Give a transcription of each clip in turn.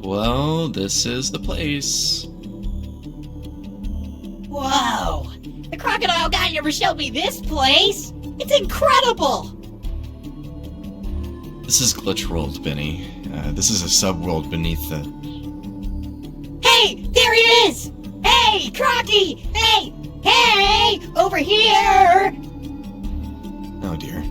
Well, this is the place. Whoa! The crocodile guy never showed me this place! It's incredible! This is Glitchworld, Benny. This is a subworld beneath the... Hey! There he is! Hey! Crocky! Hey! Hey! Over here! Oh dear.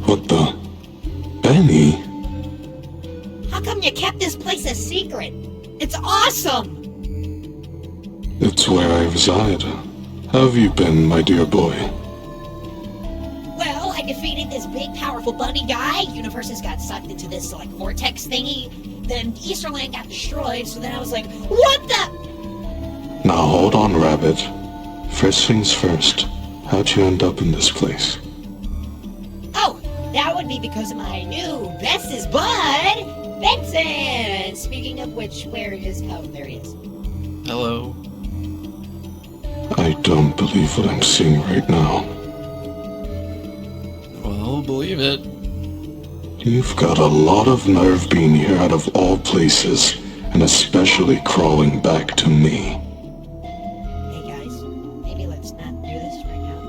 What the? Benny? How come you kept this place a secret? It's awesome! It's where I reside. How have you been, my dear boy? Well, I defeated this big, powerful bunny guy. Universes got sucked into this, vortex thingy. Then Easterland got destroyed, so then I was like, what the? Now hold on, Rabbit. First things first. How'd you end up in this place? Oh, that would be because of my new bestest bud, Benson! Speaking of which, where is... Oh, there he is. Hello. I don't believe what I'm seeing right now. Well, believe it. You've got a lot of nerve being here out of all places, and especially crawling back to me. Hey guys, maybe let's not do this right now.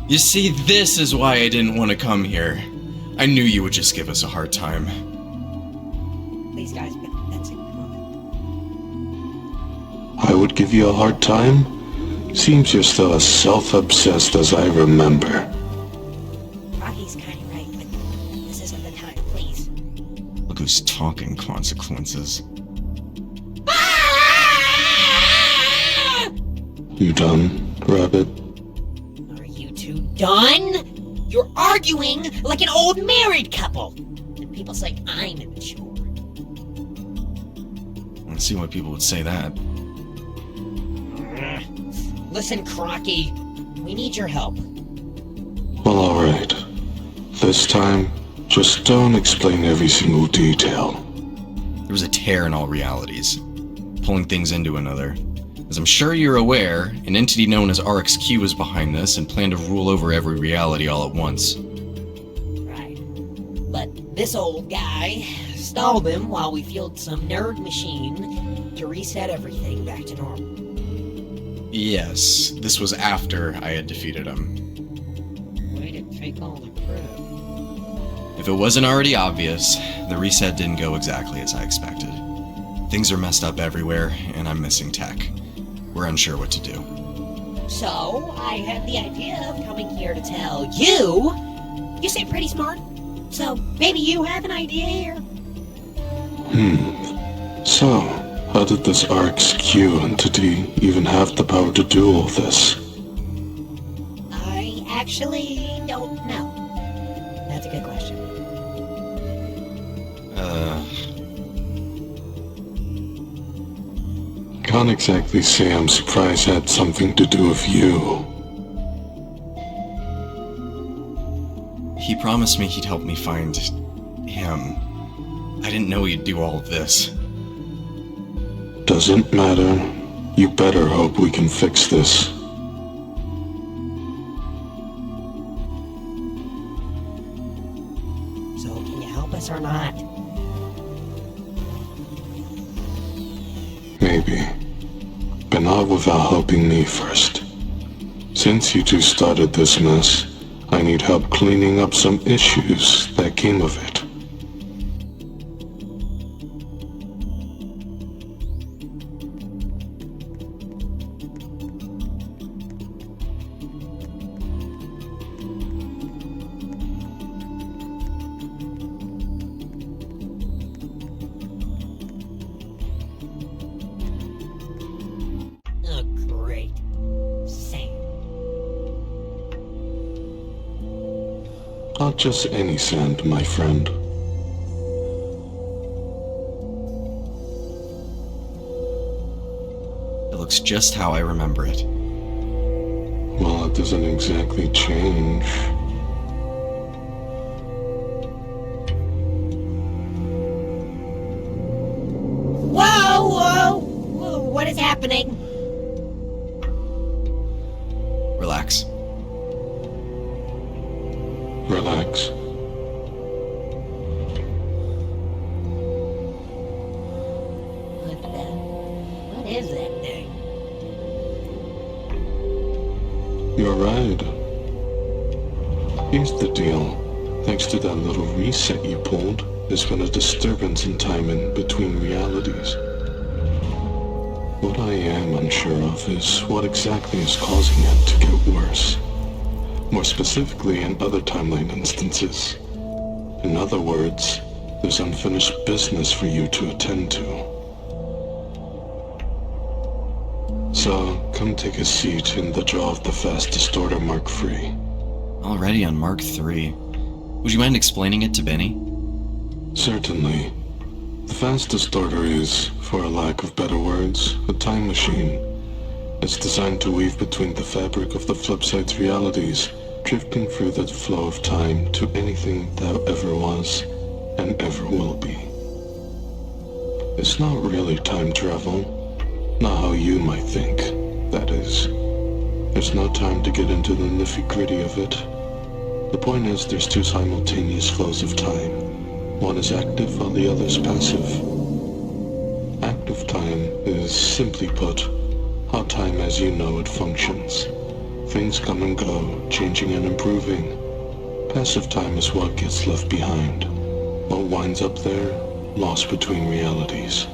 You see, this is why I didn't want to come here. I knew you would just give us a hard time. Please guys, Benson, come on. I would give you a hard time? Seems you're still as self-obsessed as I remember. Rocky's kinda right, but this isn't the time, please. Look who's talking consequences. Ah! You done, Rabbit? Are you two done? You're arguing like an old married couple. And people say I'm immature. Let's see why people would say that. Listen, Crocky, we need your help. Well, alright. This time, just don't explain every single detail. There was a tear in all realities, pulling things into another. As I'm sure you're aware, an entity known as RXQ is behind this and planned to rule over every reality all at once. Right. But this old guy stalled them while we fueled some nerd machine to reset everything back to normal. Yes, this was after I had defeated him. Way to take all the credit. If it wasn't already obvious, the reset didn't go exactly as I expected. Things are messed up everywhere, and I'm missing tech. We're unsure what to do. So, I had the idea of coming here to tell you. You seem pretty smart, so maybe you have an idea here? So, how did this RXQ entity even have the power to do all this? I actually don't know. That's a good question. Can't exactly say I'm surprised it had something to do with you. He promised me he'd help me find him. I didn't know he'd do all of this. Doesn't matter. You better hope we can fix this. So, can you help us or not? Maybe. But not without helping me first. Since you two started this mess, I need help cleaning up some issues that came of it. Oh, great. Same. Not just any sand, my friend. It looks just how I remember it. Well, it doesn't exactly change. Whoa, whoa, Relax. What is that thing? You're right. Here's the deal. Thanks to that little reset you pulled, there's been a disturbance in timing between realities. What I am unsure of is what exactly is causing it to get worse. More specifically in other timeline instances. In other words, there's unfinished business for you to attend to. So, come take a seat in the jaw of the Fast Distorter Mark III. Already on Mark III. Would you mind explaining it to Benny? Certainly. The Fast Distorter is, for a lack of better words, a time machine. It's designed to weave between the fabric of the flipside's realities, drifting through the flow of time to anything that ever was and ever will be. It's not really time travel. Not how you might think, that is. There's no time to get into the nitty-gritty of it. The point is there's two simultaneous flows of time. One is active while the other is passive. Active time is, simply put, how time as you know it functions. Things come and go, changing and improving. Passive time is what gets left behind. What winds up there, lost between realities.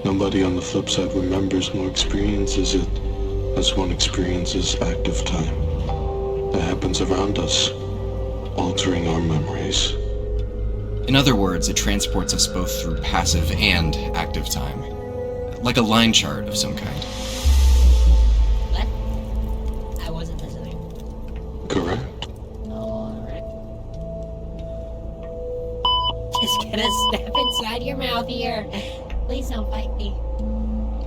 Nobody on the flip side remembers nor experiences it as one experiences active time. It happens around us, altering our memories. In other words, it transports us both through passive and active time. Like a line chart of some kind. What? I wasn't listening. Correct. Alright. Just gonna snap inside your mouth here. Please don't fight me.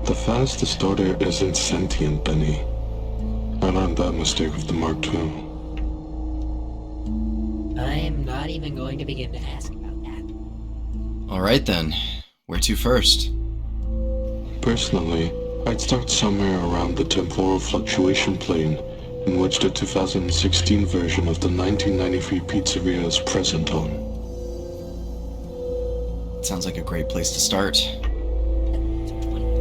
The Fast Distorter isn't sentient, Benny. I learned that mistake with the Mark II. I am not even going to begin to ask about that. Alright then, where to first? Personally, I'd start somewhere around the temporal fluctuation plane, in which the 2016 version of the 1993 pizzeria is present on. Sounds like a great place to start.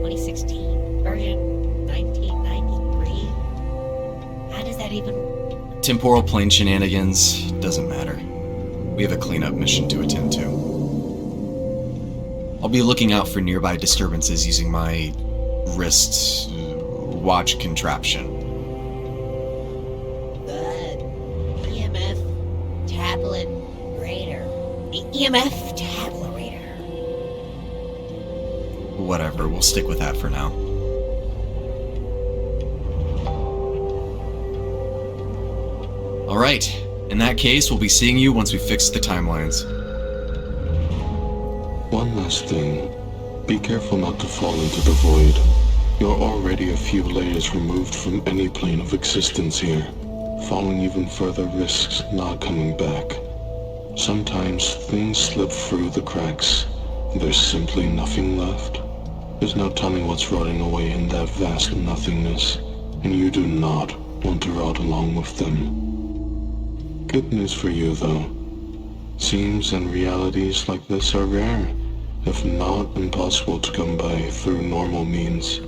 2016 version 1993. How does that even? Temporal plane shenanigans, doesn't matter. We have a cleanup mission to attend to. I'll be looking out for nearby disturbances using my wrist watch contraption. The EMF tablet radar. The EMF tablet radar. Whatever, we'll stick with that for now. Alright, in that case, we'll be seeing you once we fix the timelines. One last thing. Be careful not to fall into the void. You're already a few layers removed from any plane of existence here. Falling even further risks not coming back. Sometimes things slip through the cracks. There's simply nothing left. There's no telling what's rotting away in that vast nothingness, and you do not want to rot along with them. Good news for you, though. Seams and realities like this are rare, if not impossible to come by through normal means.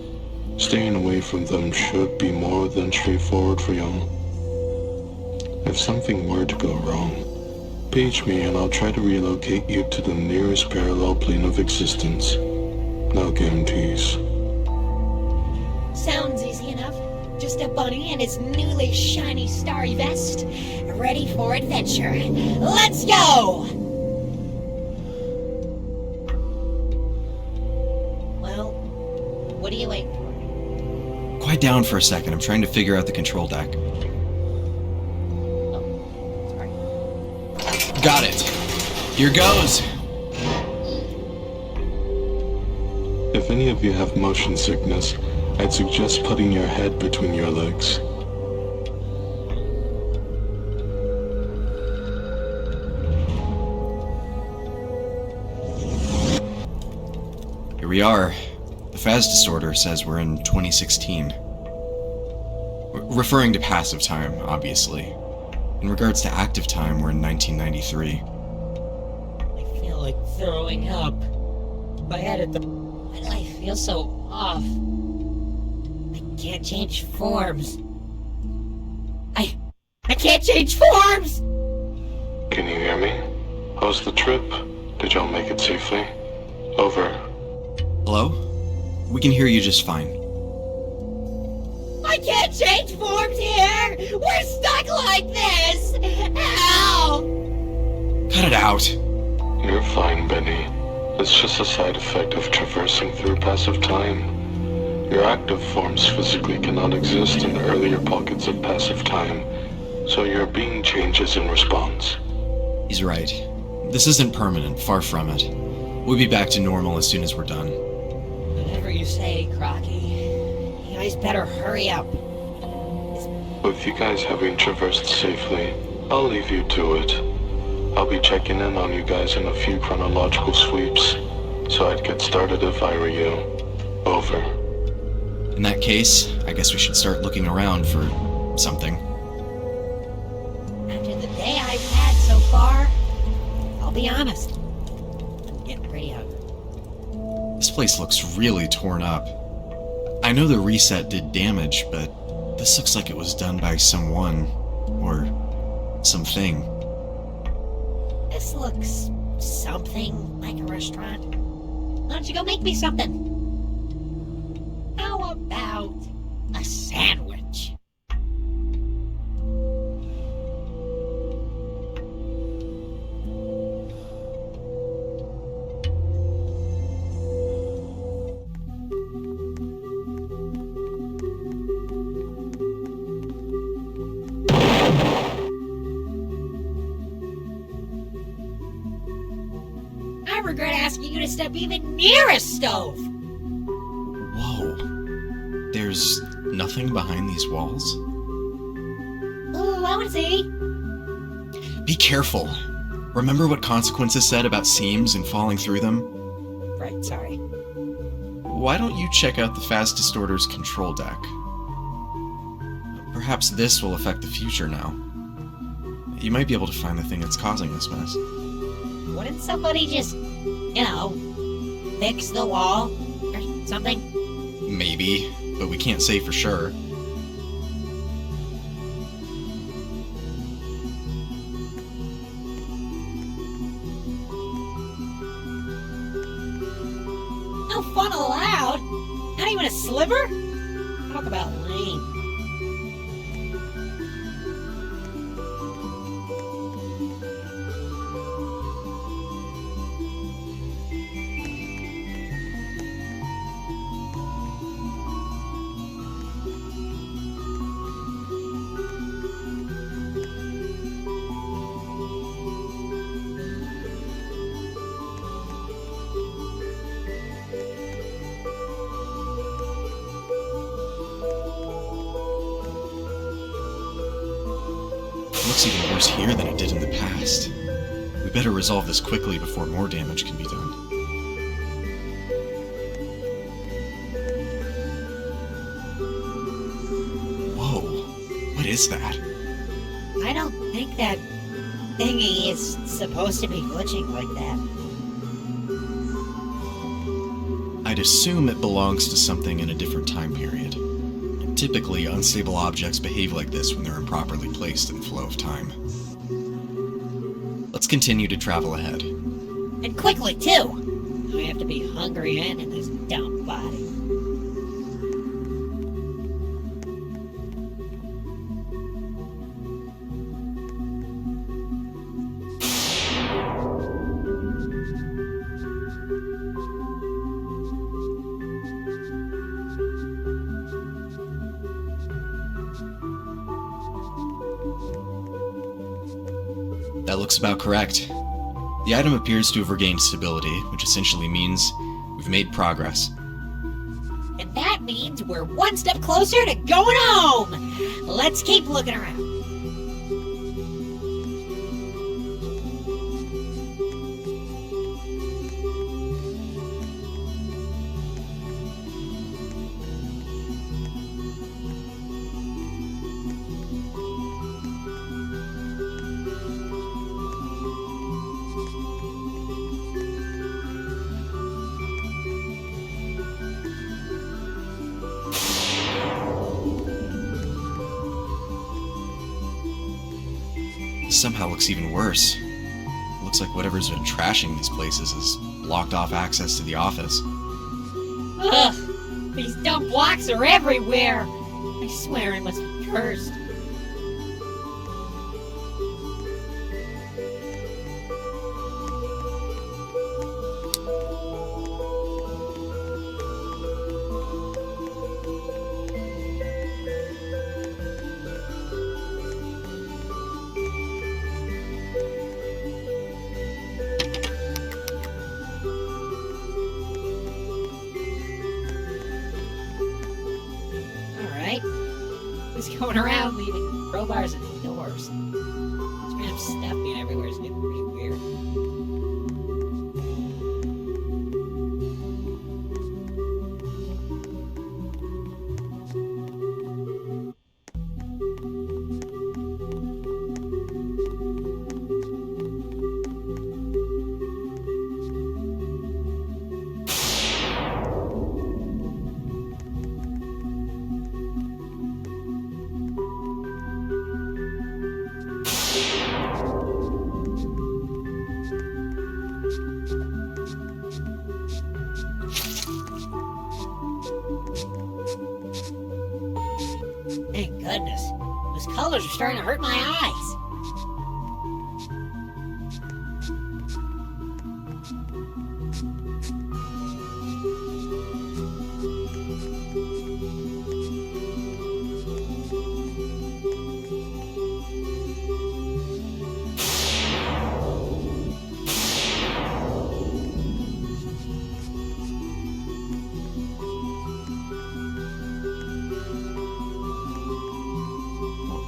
Staying away from them should be more than straightforward for y'all. If something were to go wrong, page me and I'll try to relocate you to the nearest parallel plane of existence. No guarantees. Sounds easy enough. Just a bunny and his newly shiny starry vest. Ready for adventure. Let's go! Well, what are you waiting for? Quiet down for a second, I'm trying to figure out the control deck. Oh, sorry. Got it! Here goes! If any of you have motion sickness, I'd suggest putting your head between your legs. Here we are. The Phase Distorter says we're in 2016. Referring to passive time, obviously. In regards to active time, we're in 1993. I feel like throwing up. My head at the... Why do I feel so off? I can't change forms. I can't change forms! Can you hear me? How's the trip? Did y'all make it safely? Over. Hello? We can hear you just fine. I can't change forms here! We're stuck like this! Help! Cut it out! You're fine, Benny. It's just a side effect of traversing through passive time. Your active forms physically cannot exist in the earlier pockets of passive time, so your being changes in response. He's right. This isn't permanent, far from it. We'll be back to normal as soon as we're done. Whatever you say, Crocky. You guys better hurry up. With you guys having traversed safely, I'll leave you to it. I'll be checking in on you guys in a few chronological sweeps, so I'd get started if I were you. Over. In that case, I guess we should start looking around for something. After the day I've had so far, I'll be honest. I'm getting pretty hungry. This place looks really torn up. I know the reset did damage, but this looks like it was done by someone, or something. This looks something like a restaurant. Why don't you go make me something? How about a sandwich? I regret asking you to step even near a stove. Whoa. There's nothing behind these walls? Ooh, I want to see. Be careful. Remember what Consequences said about seams and falling through them? Right, sorry. Why don't you check out the Fast Distorter's control deck? Perhaps this will affect the future now. You might be able to find the thing that's causing this mess. Wouldn't somebody just, fix the wall or something? Maybe, but we can't say for sure. No fun allowed? Not even a sliver? Talk about lame. It looks even worse here than it did in the past. We better resolve this quickly before more damage can be done. Whoa, what is that? I don't think that thingy is supposed to be glitching like that. I'd assume it belongs to something in a different time period. Typically, unstable objects behave like this when they're improperly placed in the flow of time. Let's continue to travel ahead. And quickly, too! I have to be hungry and in this dumb body. That looks about correct. The item appears to have regained stability, which essentially means we've made progress. And that means we're one step closer to going home! Let's keep looking around. somehow looks even worse. It looks like whatever's been trashing these places has blocked off access to the office. Ugh! These dumb blocks are everywhere! I swear I must be cursed. Going around leaving crowbars and doors. This random stuff being everywhere is getting pretty weird. Thank goodness. Those colors are starting to hurt my eyes.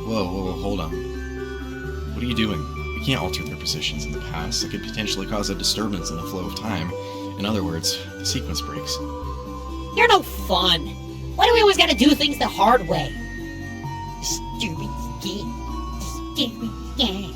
Whoa, hold on. What are you doing? We can't alter their positions in the past. It could potentially cause a disturbance in the flow of time. In other words, the sequence breaks. You're no fun. Why do we always gotta do things the hard way? Stupid game. Stupid game.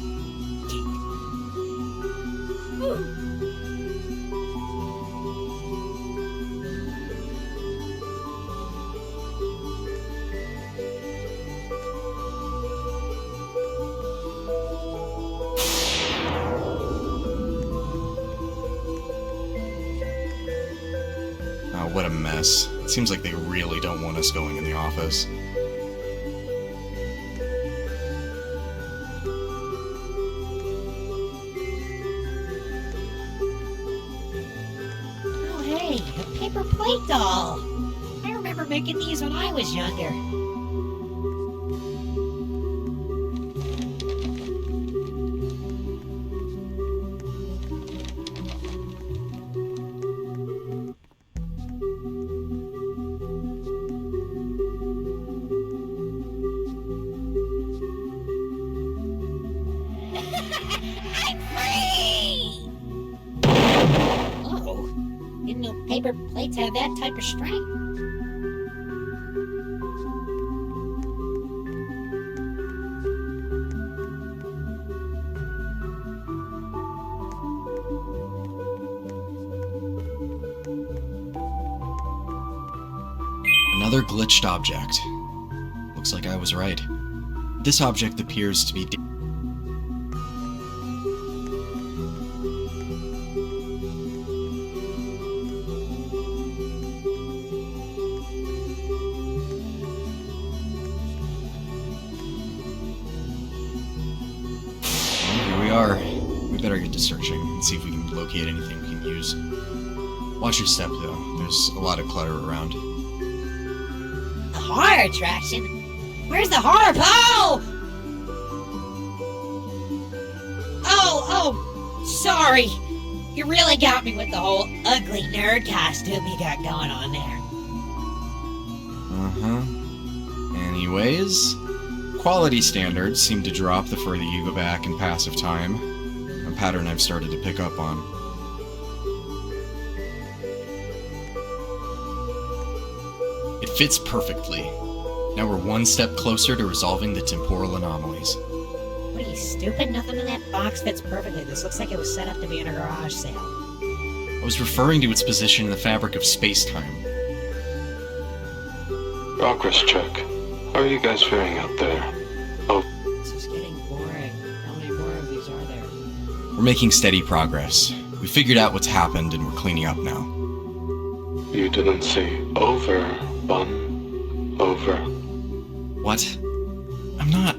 What a mess. It seems like they really don't want us going in the office. Oh hey, a paper plate doll. I remember making these when I was younger. I'm free! Oh, didn't know paper plates have that type of strength. Another glitched object. Looks like I was right. This object appears to be We better get to searching and see if we can locate anything we can use. Watch your step, though. There's a lot of clutter around. A horror attraction? Where's the horror pole? Oh, sorry. You really got me with the whole ugly nerd costume you got going on there. Anyways, quality standards seem to drop the further you go back in passive time. A pattern I've started to pick up on. It fits perfectly. Now we're one step closer to resolving the temporal anomalies. What are you, stupid? Nothing in that box fits perfectly. This looks like it was set up to be in a garage sale. I was referring to its position in the fabric of space-time. Progress check. How are you guys faring out there? This is getting boring. How many more We're making steady progress. We figured out what's happened and we're cleaning up now. You didn't say over, Bun. Over. What? I'm not...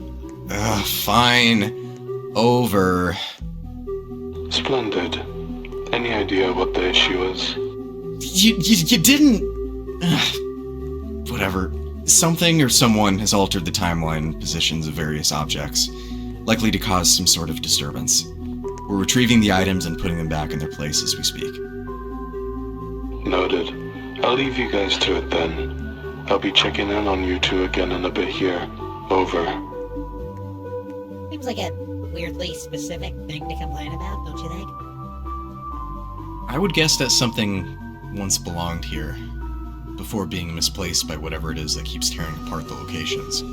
fine. Over. Splendid. Any idea what the issue is? You didn't... Whatever. Something or someone has altered the timeline positions of various objects, likely to cause some sort of disturbance. We're retrieving the items and putting them back in their place as we speak. Noted. I'll leave you guys to it then. I'll be checking in on you two again in a bit here. Over. Seems like a weirdly specific thing to complain about, don't you think? I would guess that something once belonged here, before being misplaced by whatever it is that keeps tearing apart the locations.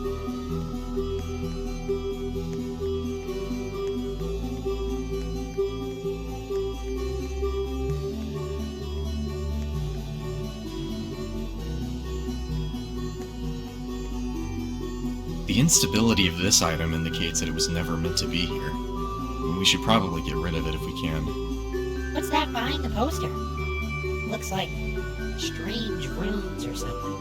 The instability of this item indicates that it was never meant to be here. We should probably get rid of it if we can. What's that behind the poster? Looks like strange runes or something.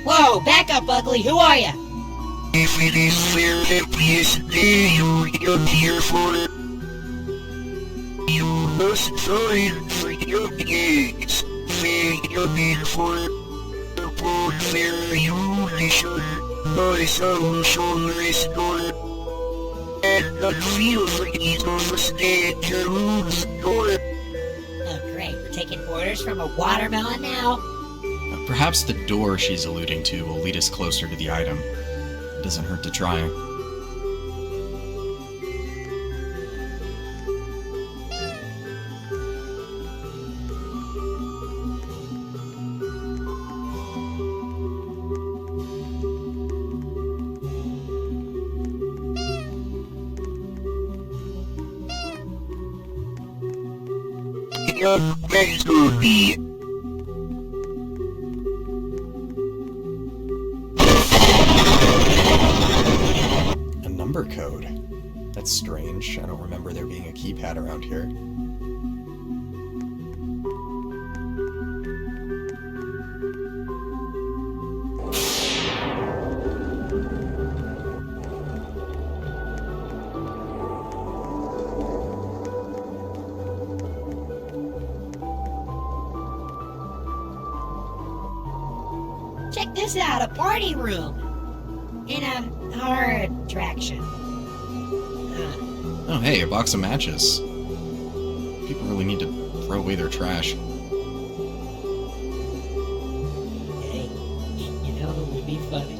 Whoa, back up, Ugly. Who are you? If it is fair that please you come here for it, you must find for your gates. Thank you for it. Upon fair you listen, my soul shall restore. And I feel for each of us dead to lose door. Oh, great. We're taking orders from a watermelon now? Perhaps the door she's alluding to will lead us closer to the item. It doesn't hurt to try. Thanks to me. A number code? That's strange. I don't remember there being a keypad around here. Check this out, a party room. In a horror attraction. Oh hey, a box of matches. People really need to throw away their trash. Hey, you know it would be funny.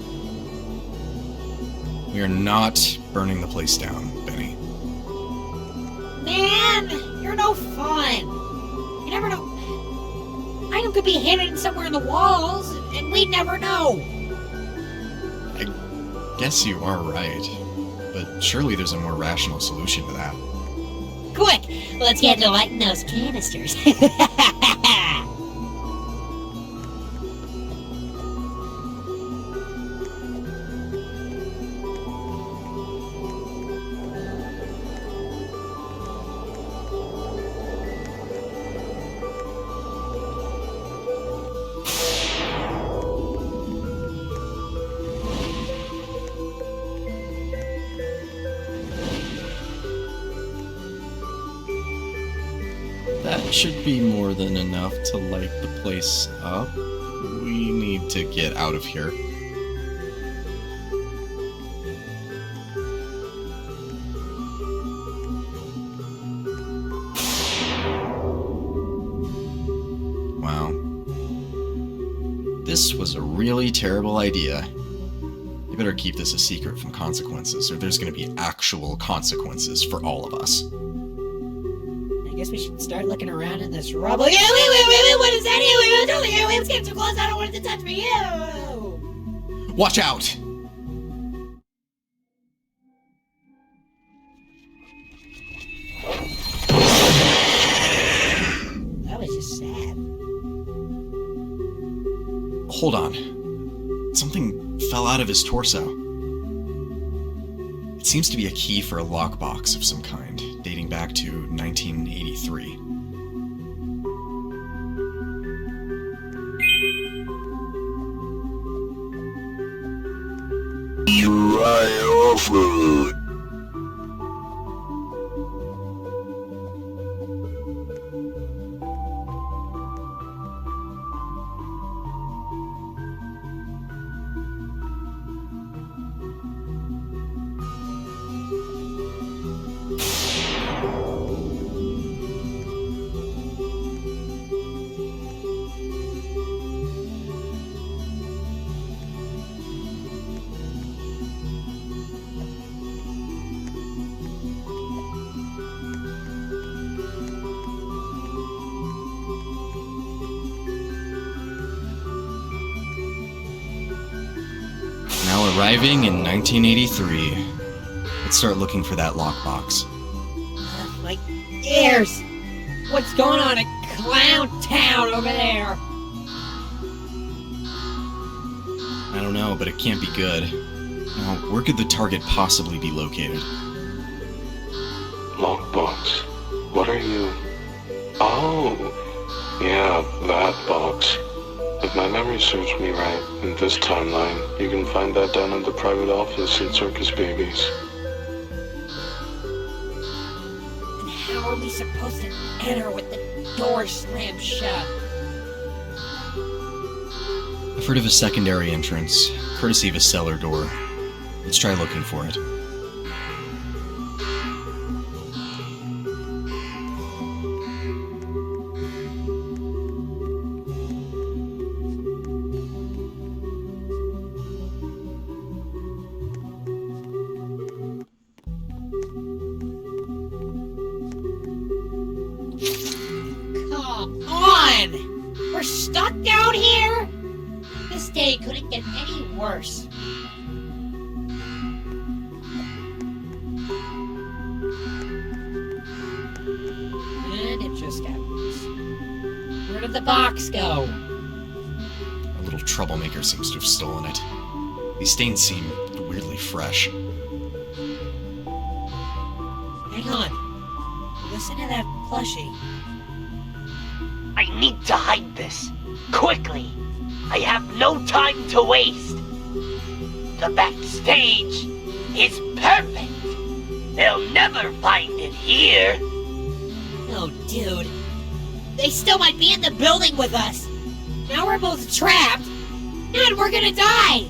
We are not burning the place down, Benny. Man, you're no fun. You never know. Item could be hidden somewhere in the walls, and we'd never know. I guess you are right, but surely there's a more rational solution to that. Quick, let's get to lighting those canisters. That should be more than enough to light the place up. We need to get out of here. Wow. This was a really terrible idea. You better keep this a secret from consequences, or there's gonna be actual consequences for all of us. I guess we should start looking around in this rubble. Yeah, wait, what is that here? Wait, don't here. Wait, let's get too close. I don't want it to touch me. Ew. Watch out! That was just sad. Hold on. Something fell out of his torso. It seems to be a key for a lockbox of some kind, dating back to 1983. You are awful. Now arriving in 1983. Let's start looking for that lockbox. My ears! What's going on at Clown Town over there? I don't know, but it can't be good. Now, where could the target possibly be located? Lockbox. What are you? Oh, yeah, that box. If my memory serves me right, in this timeline, you can find that down in the private office in Circus Babies. And how are we supposed to enter with the door slammed shut? I've heard of a secondary entrance, courtesy of a cellar door. Let's try looking for it. Come on! We're stuck down here? This day couldn't get any worse. And it just got worse. Where did the box go? A little troublemaker seems to have stolen it. These stains seem weirdly fresh. Hang on. Listen to that plushie. I need to hide this. Quickly. I have no time to waste. The backstage is perfect. They'll never find it here. Oh, dude. They still might be in the building with us. Now we're both trapped. And we're gonna die.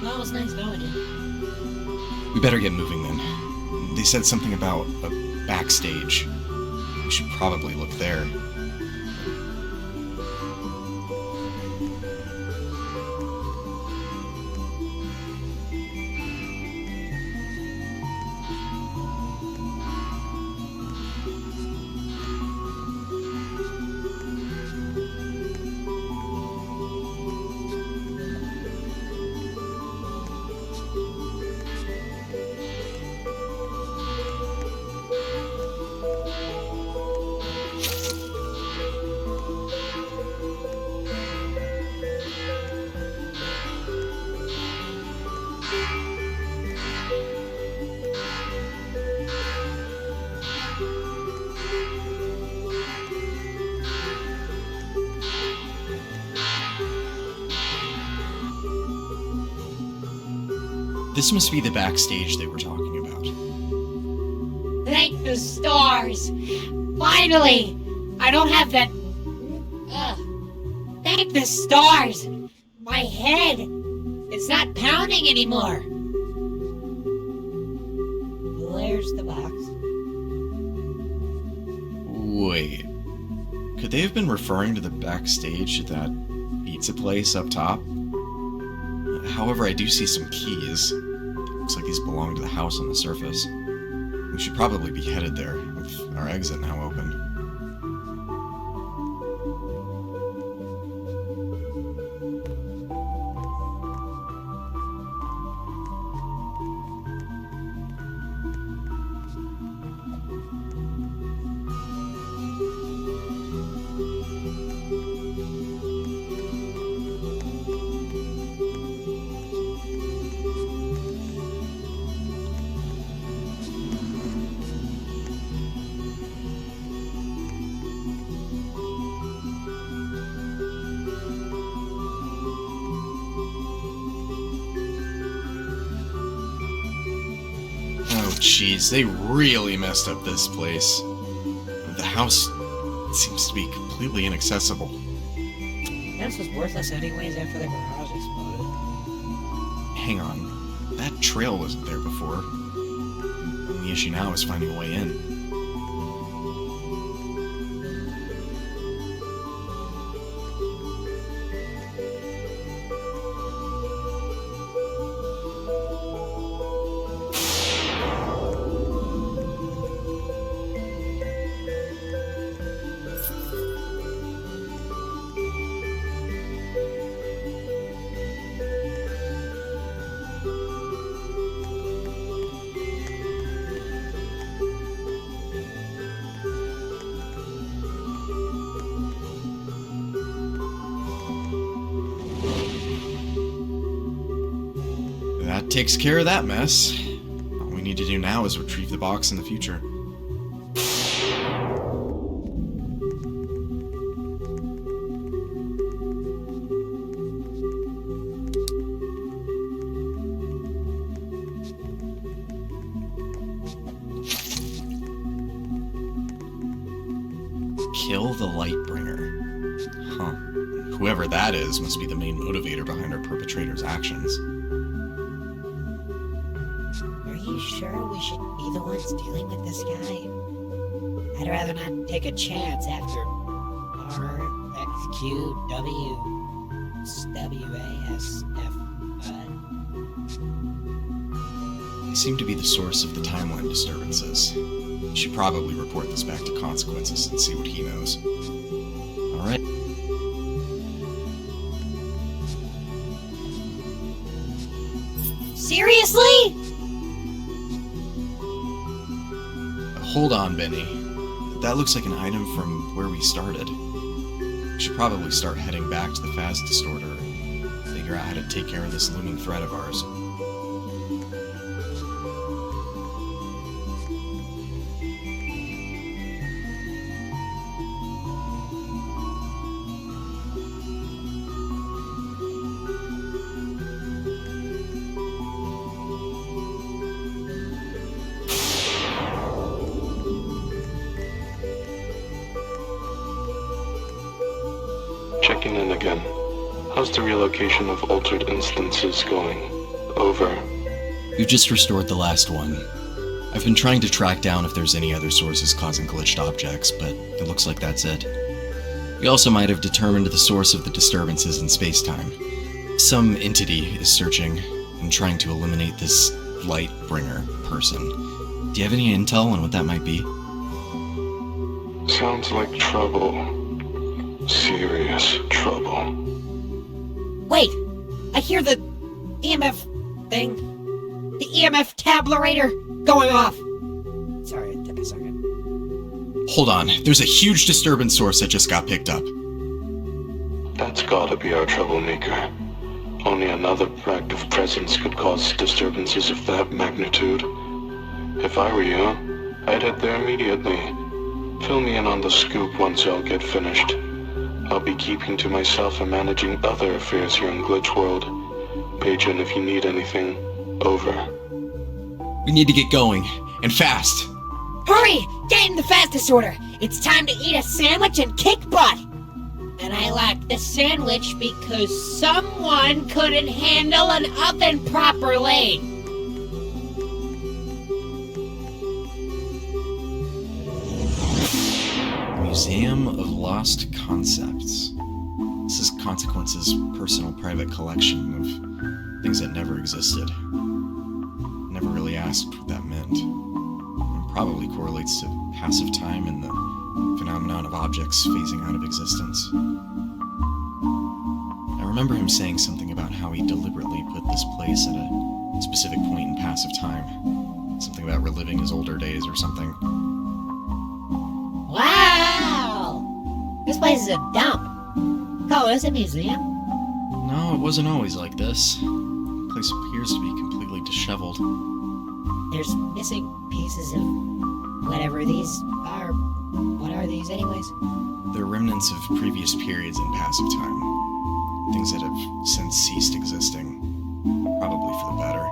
Well, it was nice knowing you. We better get moving then. They said something about a backstage. We should probably look there. This must be the backstage they were talking about. Thank the stars! Finally! I don't have that... Thank the stars! My head! It's not pounding anymore! There's the box. Wait. Could they have been referring to the backstage at that pizza place up top? However, I do see some keys. Looks like these belong to the house on the surface. We should probably be headed there, with our exit now open. Jeez, they really messed up this place. The house seems to be completely inaccessible. This was worthless anyways after the garage exploded. Hang on. That trail wasn't there before. The only issue now is finding a way in. That takes care of that mess. All we need to do now is retrieve the box in the future. Kill the Lightbringer. Huh. Whoever that is must be the main motivator behind our perpetrator's actions. Are you sure we should be the ones dealing with this guy? I'd rather not take a chance after RXQWWASF. They seem to be the source of the timeline disturbances. We should probably report this back to Consequences and see what he knows. Alright. Seriously? Hold on, Benny. That looks like an item from where we started. We should probably start heading back to the Phase Distorter and figure out how to take care of this looming threat of ours. Checking in again. How's the relocation of altered instances going? Over. We've just restored the last one. I've been trying to track down if there's any other sources causing glitched objects, but it looks like that's it. We also might have determined the source of the disturbances in space-time. Some entity is searching and trying to eliminate this Lightbringer person. Do you have any intel on what that might be? Sounds like trouble. Serious trouble. Wait! I hear the EMF thing. The EMF tabulator going off. Sorry, it took a second. Hold on, there's a huge disturbance source that just got picked up. That's gotta be our troublemaker. Only another active presence could cause disturbances of that magnitude. If I were you, I'd head there immediately. Fill me in on the scoop once y'all get finished. I'll be keeping to myself and managing other affairs here in Glitchworld. Page in if you need anything. Over. We need to get going, and fast. Hurry! Get in the Phase Distorter! It's time to eat a sandwich and kick butt! And I like the sandwich because someone couldn't handle an oven properly! Museum of Lost Concepts. This is Consequence's personal private collection of things that never existed. Never really asked what that meant. It probably correlates to passive time and the phenomenon of objects phasing out of existence. I remember him saying something about how he deliberately put this place at a specific point in passive time. Something about reliving his older days or something. Wow! This place is a dump. Call this a museum? No, it wasn't always like this. The place appears to be completely disheveled. There's missing pieces of whatever these are. What are these anyways? They're remnants of previous periods in passive time. Things that have since ceased existing. Probably for the better.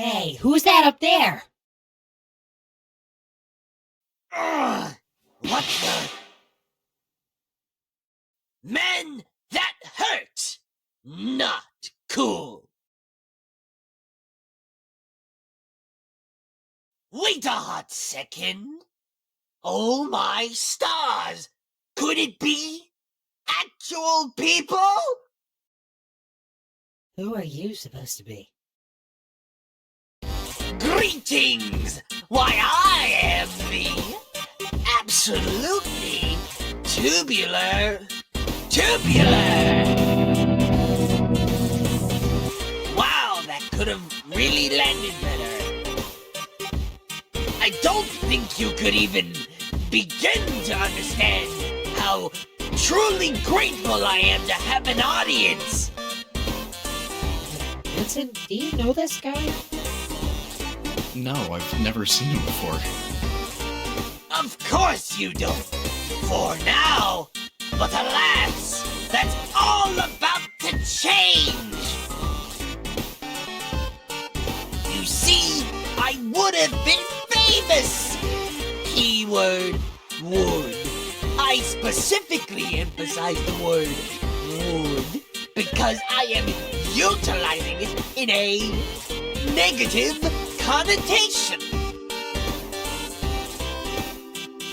Hey, who's that up there? Ugh, what the? Man, that hurt! Not cool. Wait a hot second. Oh my stars! Could it be actual people? Who are you supposed to be? Greetings! Why, I am the absolutely tubular. Wow, that could have really landed better. I don't think you could even begin to understand how truly grateful I am to have an audience. Vincent, do you know this guy? No, I've never seen him before. Of course you don't. For now. But alas, that's all about to change. You see, I would have been famous. Keyword would. I specifically emphasize the word would because I am utilizing it in a negative connotation.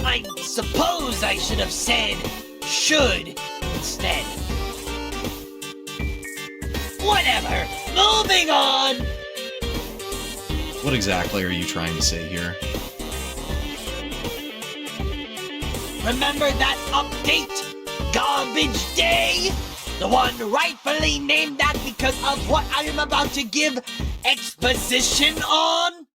I suppose I should have said should instead. Whatever, moving on. What exactly are you trying to say here? Remember that update? Garbage Day? The one rightfully named that because of what I am about to give exposition on?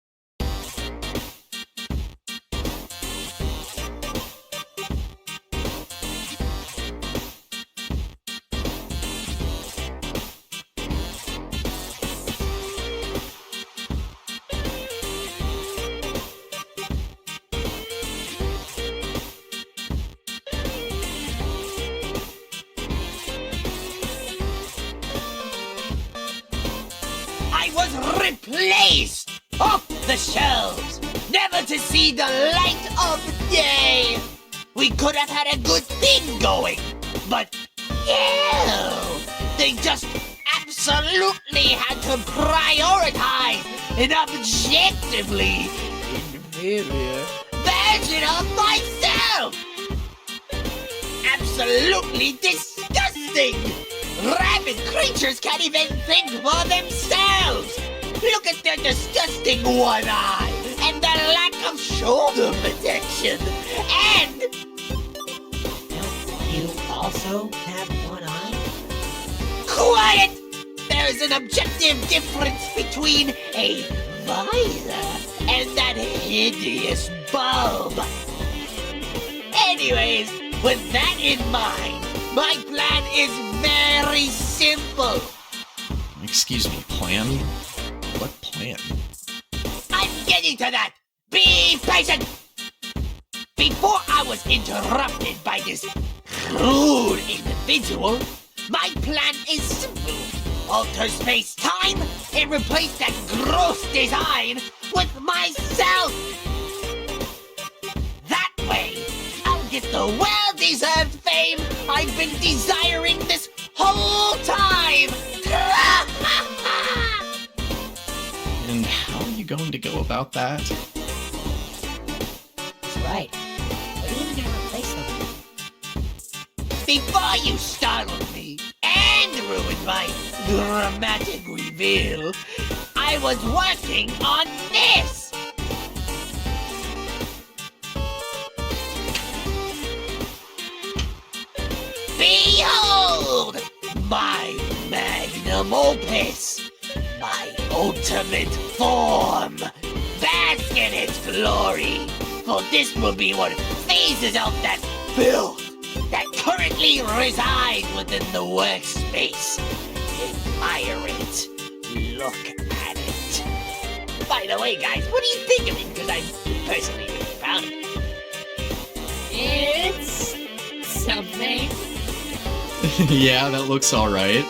Replaced off the shelves, never to see the light of day. We could have had a good thing going, but ew, they just absolutely had to prioritize an objectively inferior version of myself. Absolutely disgusting. Rabid creatures can't even think for themselves. Look at their disgusting one eye and their lack of shoulder protection. And Don't you also have one eye? quiet! There's an objective difference between a visor and that hideous bulb. Anyways, with that in mind, my plan is very simple. Excuse me, plan? What plan? I'm getting to that! Be patient! Before I was interrupted by this rude individual, my plan is simple. Alter space-time and replace that gross design with myself! That way, I'll get the well-deserved fame I've been desiring this whole time! And how are you going to go about that? That's right. What are you even gonna replace them with? Before you startled me and ruined my dramatic reveal, I was working on this! Behold! My magnum opus! My ultimate form! Bask in its glory! For this will be what phases out that filth that currently resides within the workspace. Admire it. Look at it. By the way, guys, what do you think of it? Because I'm personally really proud of it. It's something. Yeah, that looks alright.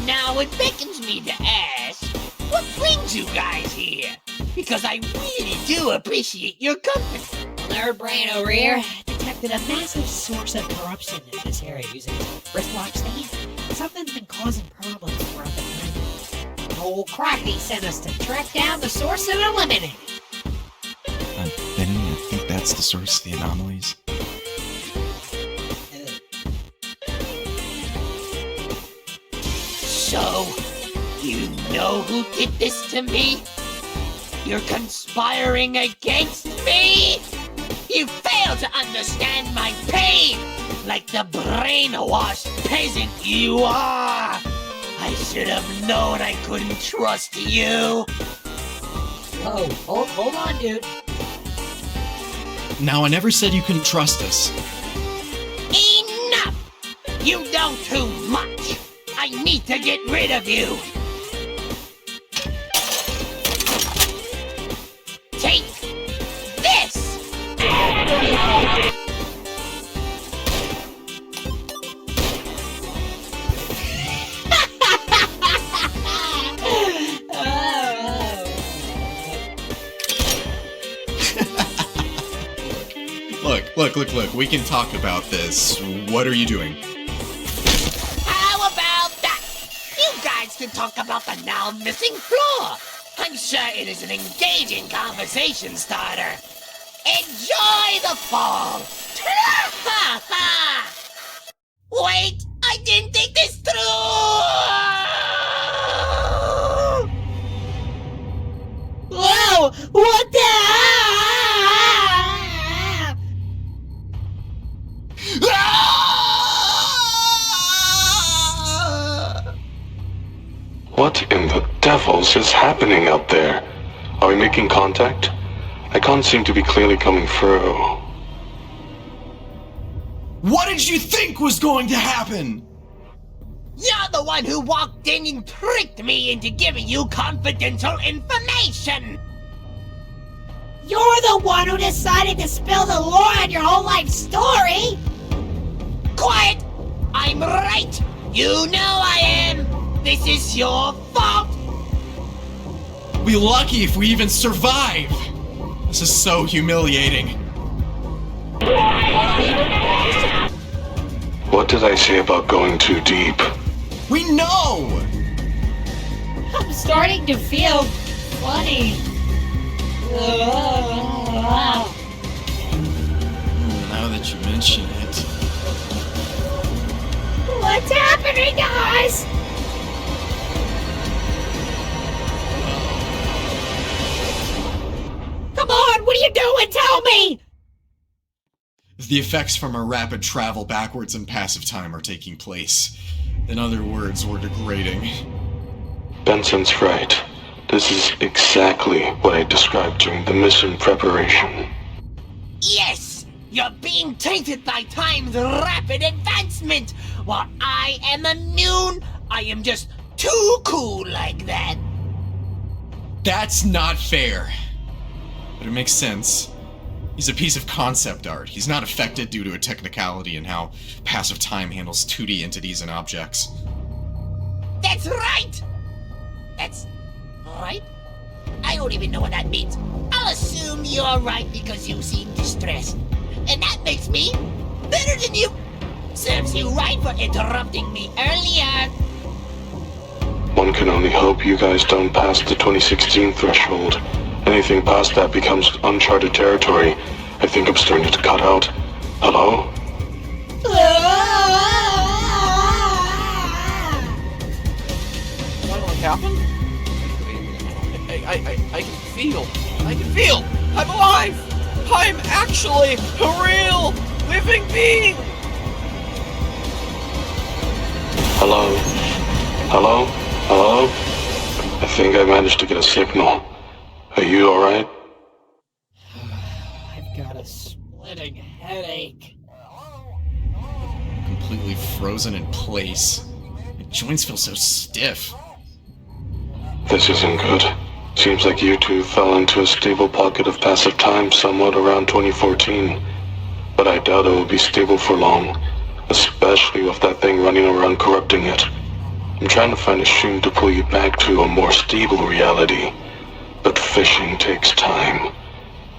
Now it beckons me to ask, what brings found you guys here, because I really do appreciate your company. Nerd brain over here detected a massive source of corruption in this area using wristwatch thingy. Something's been causing problems throughout the country. Old Crocky sent us to track down the source and eliminate it. Benny, I think that's the source of the anomalies. So, you know who did this to me? You're conspiring against me? You fail to understand my pain, like the brainwashed peasant you are. I should have known I couldn't trust you. Oh, hold on, dude. Now, I never said you couldn't trust us. Enough! You know too much. I need to get rid of you. Take this! Look, we can talk about this. What are you doing? How about that? You guys can talk about the now missing floor. I'm sure it is an engaging conversation starter. Enjoy the fall. Wait, I didn't think this through. Whoa! What the? What in the devils is happening out there? Are we making contact? I can't seem to be clearly coming through. What did you think was going to happen? You're the one who walked in and tricked me into giving you confidential information. You're the one who decided to spill the lore on your whole life story! Quiet! I'm right! You know I am! This is your fault! We'll be lucky if we even survive! This is so humiliating. What did I say about going too deep? We know! I'm starting to feel funny. Now that you mention it. What's happening, guys? Come on, what are you doing? Tell me! The effects from our rapid travel backwards in passive time are taking place. In other words, we're degrading. Benson's right. This is exactly what I described during the mission preparation. Yes! You're being tainted by time's rapid advancement! While I am immune, I am just too cool like that! That's not fair. But it makes sense. He's a piece of concept art. He's not affected due to a technicality in how passive time handles 2D entities and objects. That's right! That's right? I don't even know what that means. I'll assume you're right because you seem distressed. And that makes me better than you. Serves you right for interrupting me earlier. One can only hope you guys don't pass the 2016 threshold. Anything past that becomes uncharted territory. I think I'm starting to cut out. Hello? What happened? I can feel! I'm alive! I'm actually a real living being! Hello? Hello? Hello? I think I managed to get a signal. Are you alright? I've got a splitting headache. Completely frozen in place. My joints feel so stiff. This isn't good. Seems like you two fell into a stable pocket of passive time somewhat around 2014. But I doubt it will be stable for long, especially with that thing running around corrupting it. I'm trying to find a stream to pull you back to a more stable reality. But fishing takes time.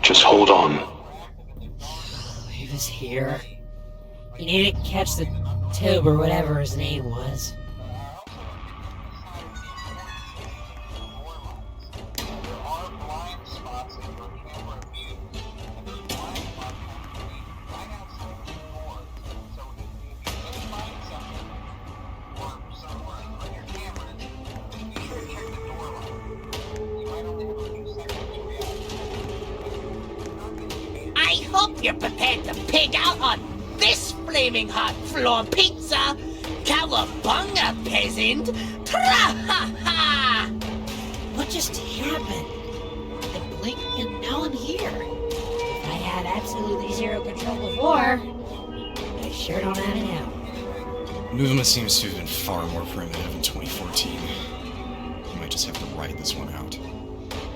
Just hold on. He was here. He needed to catch the tube or whatever his name was. I hope you're prepared to pig out on this flaming hot floor pizza, cowabunga, peasant! Tra-ha-ha! What just happened? I blinked and now I'm here. If I had absolutely zero control before, I sure don't have it now. Movement seems to have been far more primitive in 2014. You might just have to ride this one out.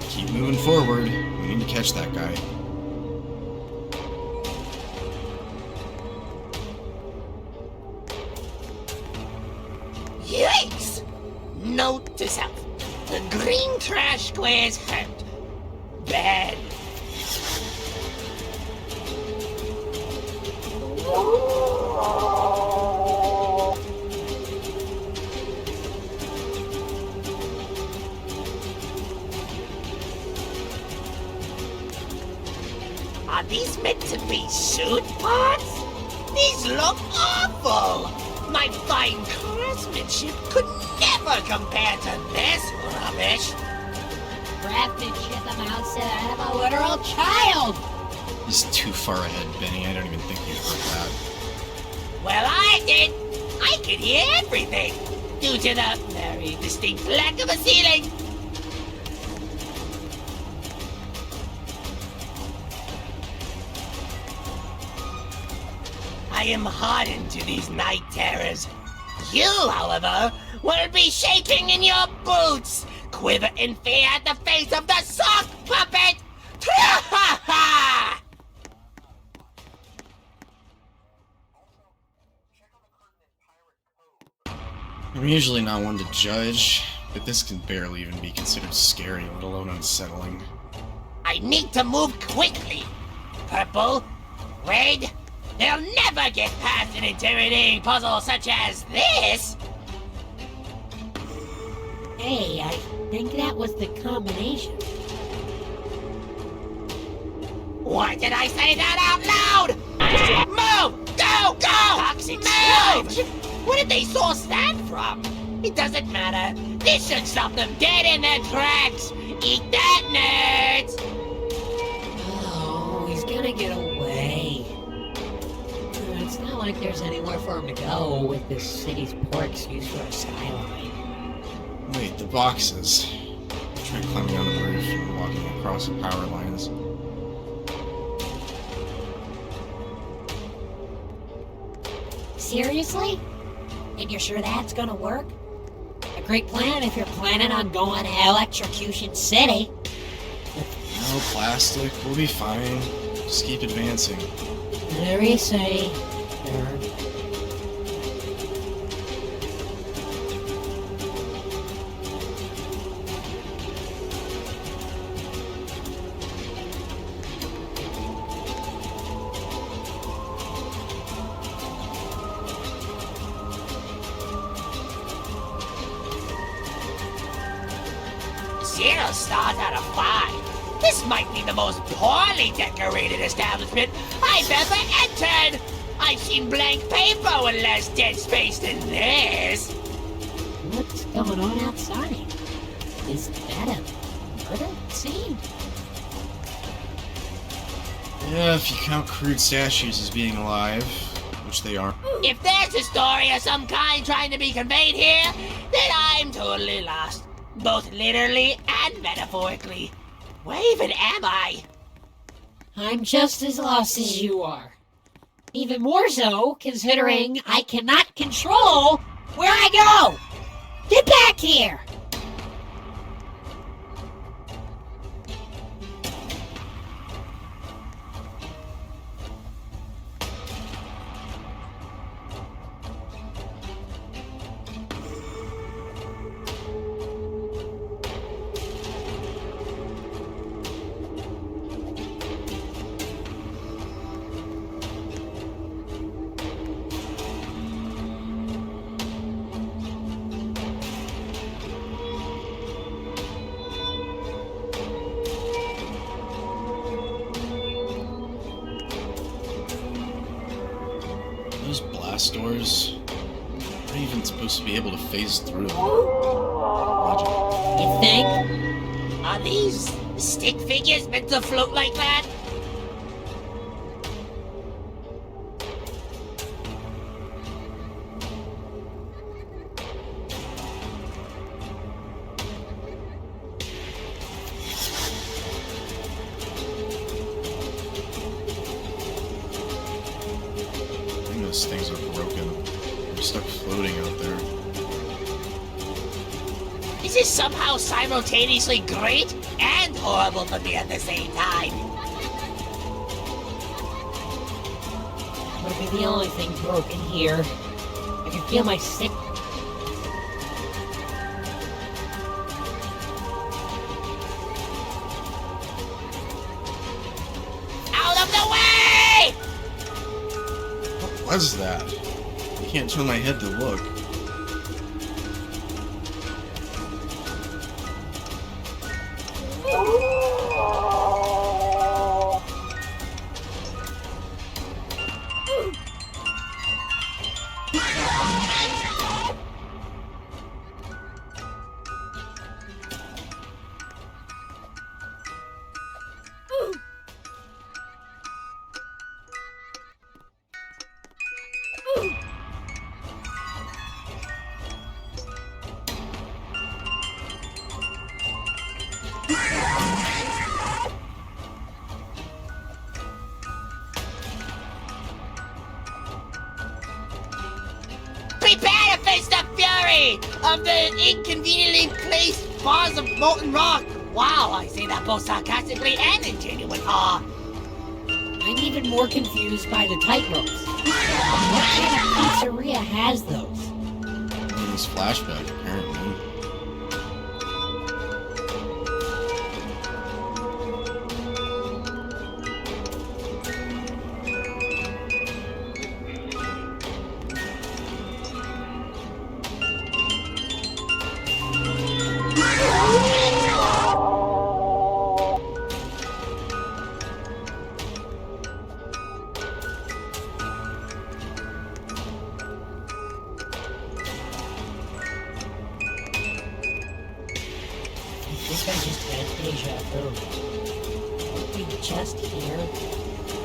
Keep moving forward. We need to catch that guy. Yikes! Note to self. The green trash squares hurt. Bad. Are these meant to be suit parts? These look awful! My fine craftsmanship could never compare to this rubbish! Craftsmanship amounts to that of a literal child! He's too far ahead, Benny. I don't even think you heard that. Well, I did! I could hear everything! Due to the very distinct lack of a ceiling! I am hardened to these night terrors. You, however, will be shaking in your boots, quiver in fear at the face of the sock puppet! Tra-ha-ha! I'm usually not one to judge, but this can barely even be considered scary, let alone unsettling. I need to move quickly. Purple, red, they'll never get past an intimidating puzzle such as this. Hey, I think that was the combination. Why did I say that out loud? Move! Go! Go! Toxic move! Where did they source that from? It doesn't matter. This should stop them dead in their tracks. Eat that, nerds! Oh, he's gonna get away. It's not like there's anywhere for him to go with this city's poor excuse for a skyline. Wait, the boxes. Try climbing down the roof and walking across the power lines. Seriously? And you're sure that's gonna work? A great plan if you're planning on going to Electrocution City. No plastic, we'll be fine. Just keep advancing. Whatever you say, nerd. Zero stars out of 5. This might be the most poorly decorated establishment I've ever entered. I've seen blank paper with less dead space than this. What's going on outside? Is that a murder scene? Yeah, if you count crude statues as being alive, which they are. If there's a story of some kind trying to be conveyed here, then I'm totally lost. Both literally and metaphorically. Where even am I? I'm just as lost as you are. Even more so, considering I cannot control where I go! Get back here! Those blast doors aren't even supposed to be able to phase through them. Logic. You think? Are these stick figures meant to float like that? I think those things are broken. They're stuck floating out there. Is this somehow simultaneously great and horrible for me at the same time? Would be the only thing broken here. I can feel my sick. Out of the way! What was that? I can't turn my head to look. Prepare to face the fury of the inconveniently placed bars of molten rock. Wow, I say that both sarcastically and in genuine awe. I'm even more confused by the tightropes. What kind of pizzeria has those? In this flashback, apparently. I think I just had deja vu. Did we just hear?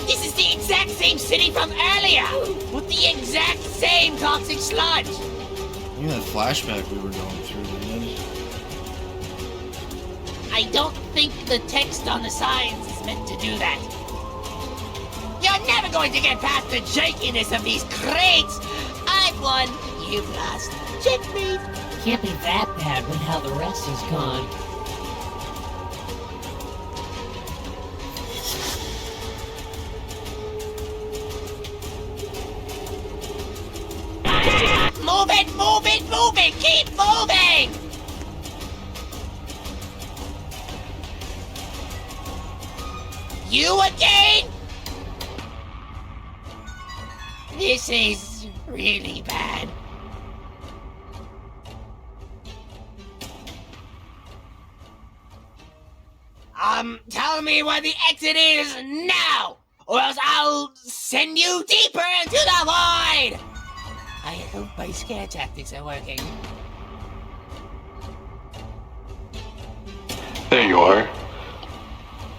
This is the exact same city from earlier, with the exact same toxic sludge. Look at that flashback we were going through, man. I don't think the text on the signs is meant to do that. You're never going to get past the jankiness of these crates. I've won, you've lost. Checkmate. Can't be that bad with how the rest is gone. Move it, move it, move it! Keep moving! You again? This is really bad. Tell me where the exit is now, or else I'll send you deeper into the void! I hope my scare tactics are working. There you are.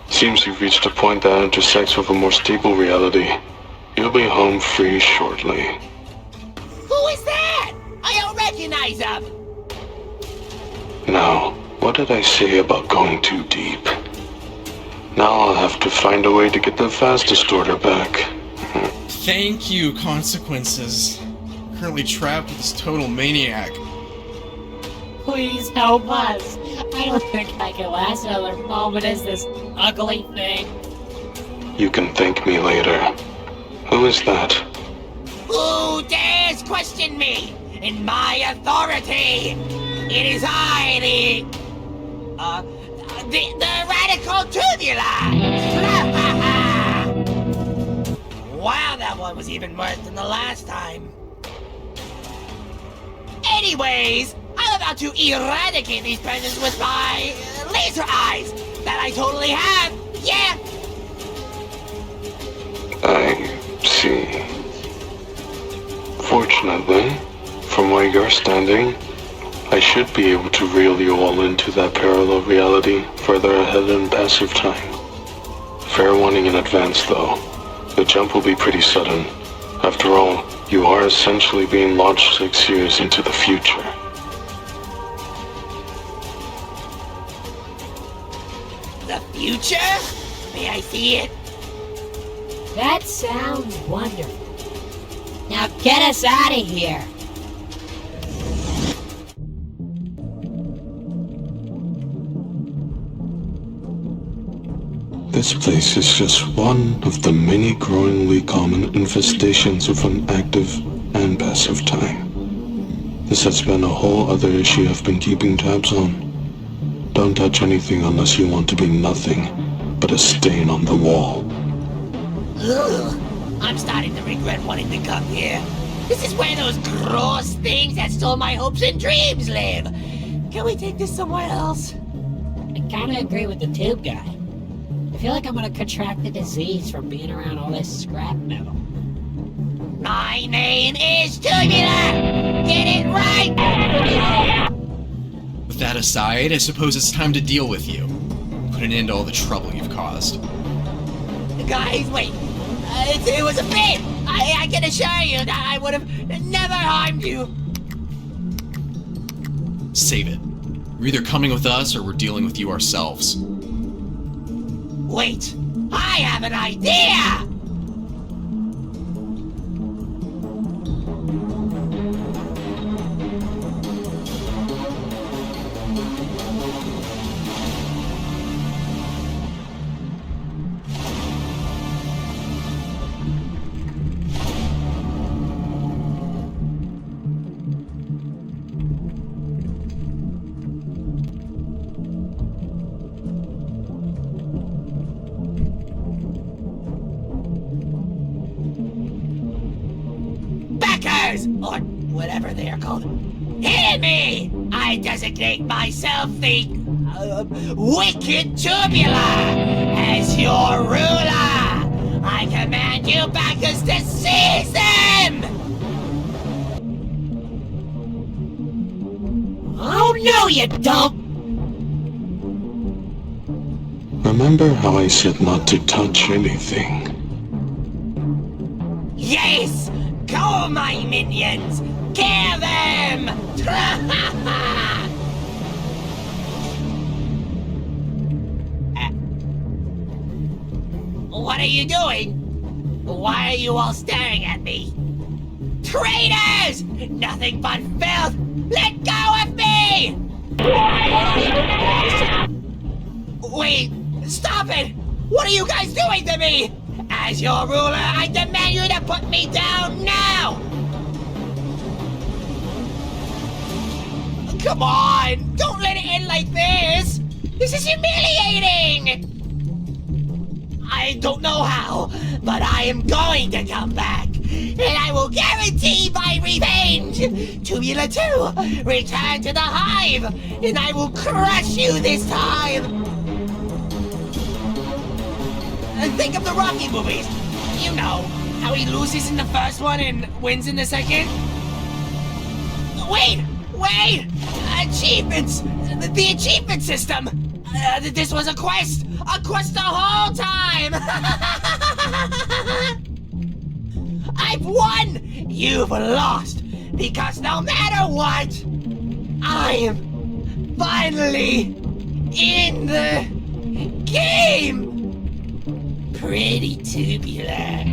Seems you've reached a point that intersects with a more stable reality. You'll be home free shortly. Who is that? I don't recognize him! Now, what did I say about going too deep? Now I'll have to find a way to get the fast distorter back. Thank you, consequences. I'm currently trapped with this total maniac. Please help us. I don't think I can last another moment as this ugly thing. You can thank me later. Who is that? Who dares question me in my authority? It is I, the radical tubular! Wow, that one was even worse than the last time. Anyways, I'm about to eradicate these presents with my laser eyes that I totally have. Yeah. I see. Unfortunately, from where you're standing, I should be able to reel you all into that parallel reality further ahead in passive time. Fair warning in advance, though. The jump will be pretty sudden. After all, you are essentially being launched 6 years into the future. The future? May I see it? That sounds wonderful. Now get us out of here. This place is just one of the many growingly common infestations of unactive and passive time. This has been a whole other issue I've been keeping tabs on. Don't touch anything unless you want to be nothing but a stain on the wall. Ugh, I'm starting to regret wanting to come here. This is where those gross things that stole my hopes and dreams live. Can we take this somewhere else? I kinda agree with the tube guy. I feel like I'm gonna contract the disease from being around all this scrap metal. My name is Tubular! Get it right! With that aside, I suppose it's time to deal with you. Put an end to all the trouble you've caused. Guys, wait. It was a bit! I can assure you that I would have never harmed you! Save it. You're either coming with us or we're dealing with you ourselves. Wait! I have an idea! Or whatever they are called. Hear me! I designate myself the Wicked Tubular as your ruler. I command you backers to seize them! Oh no, you don't! Remember how I said not to touch anything? Yes! Go, my minions! Kill them! What are you doing? Why are you all staring at me? Traitors! Nothing but filth! Let go of me! Wait! Stop it! What are you guys doing to me? As your ruler, I demand you to put me down now! Come on! Don't let it end like this! This is humiliating! I don't know how, but I am going to come back! And I will guarantee my revenge! Tubular 2, return to the Hive! And I will crush you this time! Think of the Rocky movies. You know, how he loses in the first one and wins in the second. Wait! Achievements! The achievement system! This was a quest the whole time! I've won! You've lost! Because no matter what, I am finally in the game! Pretty tubular.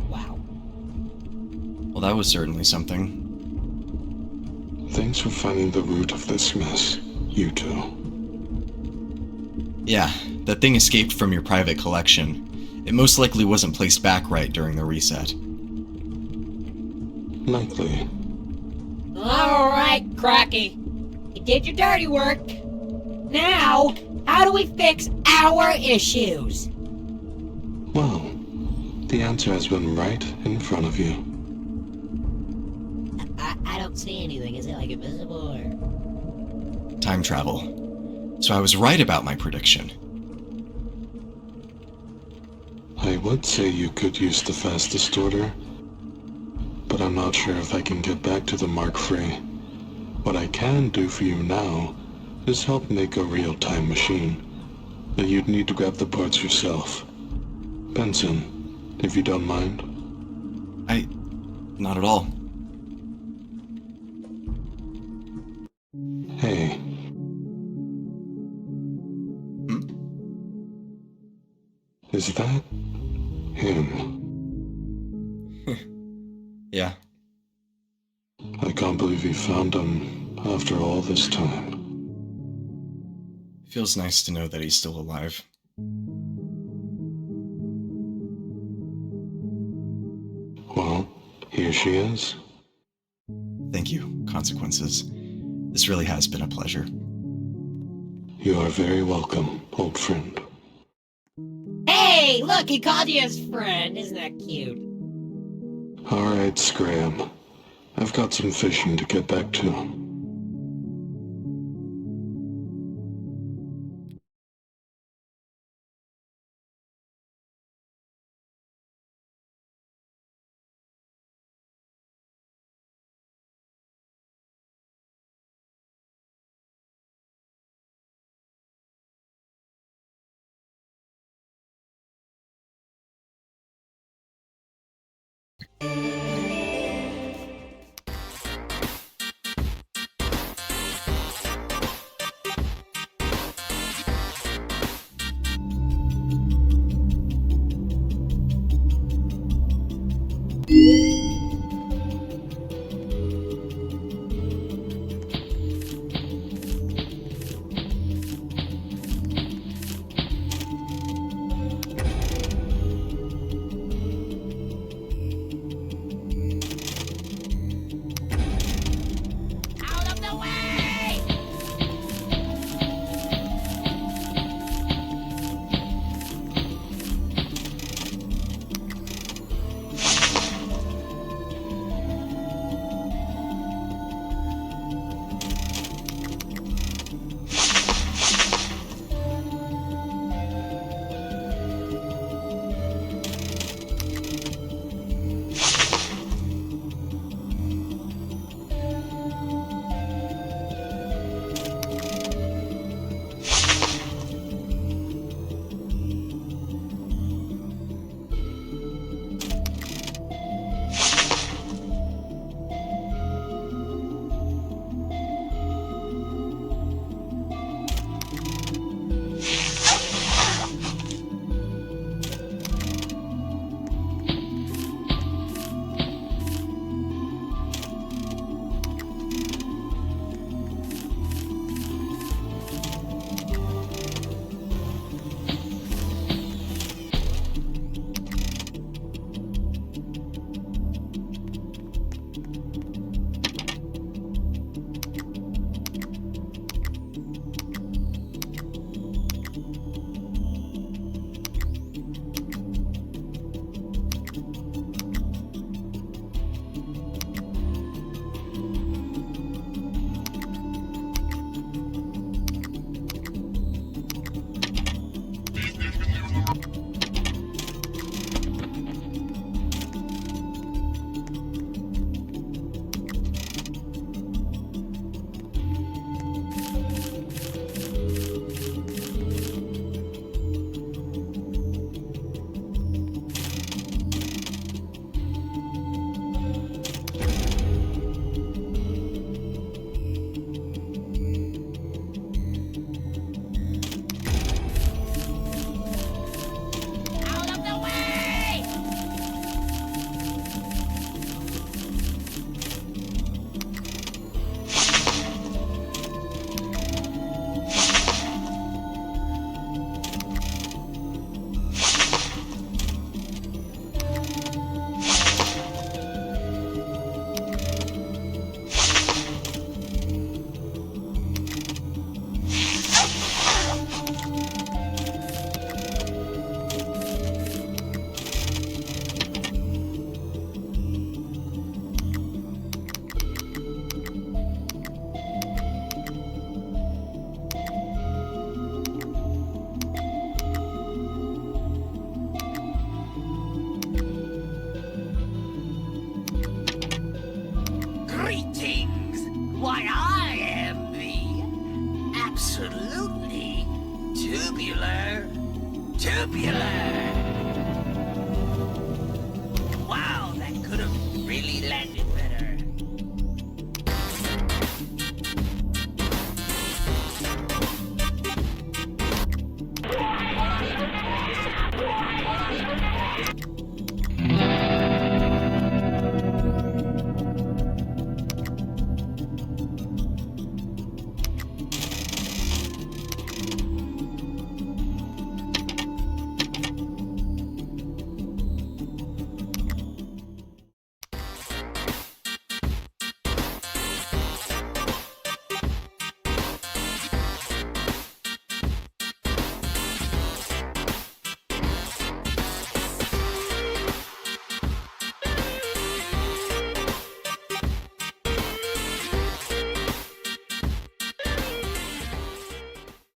Wow. Well, that was certainly something. Thanks for finding the root of this mess, you two. Yeah, that thing escaped from your private collection. It most likely wasn't placed back right during the reset. Likely. Alright, Crocky. You did your dirty work. Now, how do we fix our issues? Well, the answer has been right in front of you. I don't don't see anything. Is it like invisible or? Time travel. So I was right about my prediction. I would say you could use the fast distorter, but I'm not sure if I can get back to the Mark III. What I can do for you now is help make a real time machine, but you'd need to grab the parts yourself. Benson, if you don't mind. Not at all. Hey. Is that him? Yeah. I can't believe you found him after all this time. Feels nice to know that he's still alive. Well, here she is. Thank you, Consequences. This really has been a pleasure. You are very welcome, old friend. Hey, look, he called you his friend. Isn't that cute? Alright, Scram. I've got some fishing to get back to. Why, I am the absolutely tubular.